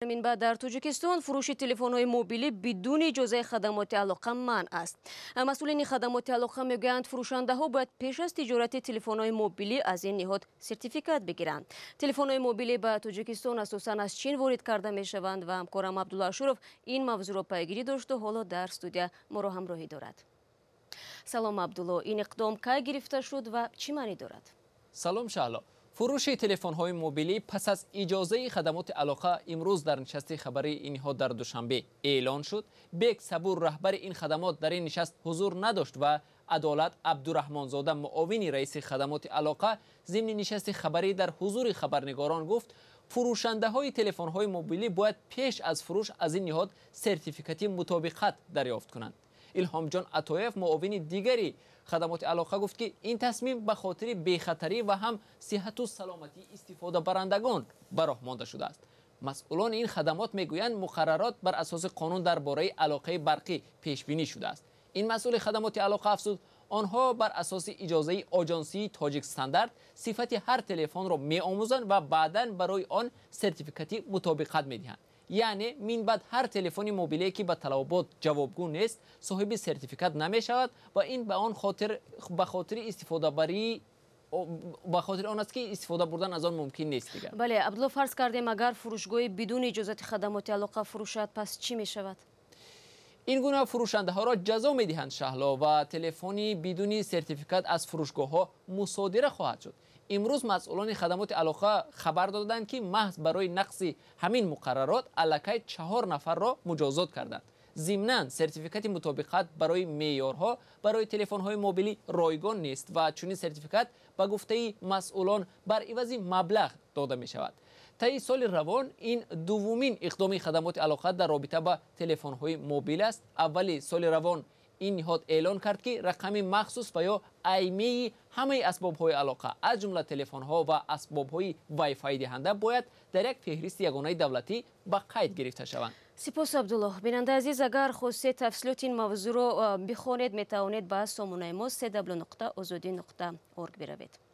همین بعد در تاجیکستان فروش تلفن‌های موبیلی بدون اجازه خدمات алоқа منع است. مسئولین خدمات алоқа میگویند فروشنده‌ها باید پیش از تجارت تلفن‌های موبیلی از این نهاد سرتیفیکات بگیرند. تلفن‌های موبیلی به تاجیکستان اساساً از چین وارد کرده میشوند و همکارم عبدالله اشرف این موضوع را پیگیری داشت و حالا در استودیو ما را همراهی دارد. سلام عبدالله، این اقدام کی گرفته شد و چی معنی دارد؟ سلام شهلا. فروش تلفن‌های موبیلی پس از اجازه خدمات алоқа امروز در نشست خبری این نهاد در دوشنبه اعلان شد. بیگ صبور رهبر این خدمات در این نشست حضور نداشت و عدالت عبدالرحمن زاده معاون رئیس خدمات алоқа ضمن نشست خبری در حضور خبرنگاران گفت فروشنده های تلفن های موبیلی باید پیش از فروش از این نهاد سرتیفیکاتی مطابقت دریافت کنند. الهام جان عطایف معاون دیگری خدمات алоқа گفت که این تصمیم به خاطر بی‌خطری و هم صحت و سلامتی استفاده برندگان به راه مانده شده است. مسئولان این خدمات میگویند مقررات بر اساس قانون درباره علاقه برقی پیش بینی شده است. این مسئول خدمات алоқа افزود آنها بر اساس اجازه آژانسی تاجیک استاندارد صفت هر تلفن را می‌آموزند و بعداً برای آن سرتیفیکاتی مطابقت می‌دهند. یعنی من بعد هر تلفن موبیلی که به طلبات جوابگو نیست صاحب سرتیفیکات نمی شود و این به آن به خاطر استفاده بری به خاطر آن است که استفاده بردن از آن ممکن نیست دیگر. بله عبدالله، فرض کردیم اگر فروشگاه بدون اجازه خدمات алоқа فروشد پس چی می شود؟ این گونه فروشنده ها را جزا می دهند شهلا و تلفنی بدون سرتیفیکات از فروشگاه ها مصادره خواهد شد. امروز مسئولان خدمات алоқа خبر دادند که محض برای نقض همین مقررات الکی 4 نفر را مجازات کردند. ضمناً سرتیفیکات مطابقت برای معیارها برای تلفن‌های موبیلی رایگان نیست و چنین سرتیفیکات به گفته مسئولان بر عوض مبلغ داده می شود. طی سال روان این دومین اقدام خدمات алоqa در رابطه با تلفن‌های موبیل است. اول سال روان این نهاد اعلان کرد که رقم مخصوص و یا ایمه همه اسباب‌های алоqa از جمله تلفن‌ها و اسباب‌های وای فای دهنده باید در یک فهرست یگانه دولتی به قید گرفته شوند. سپاس عبدالله. بیننده عزیز، اگر خواستید تفصیلات این موضوع را بخوانید میتوانید به سامانه ما www.azadi.org بروید.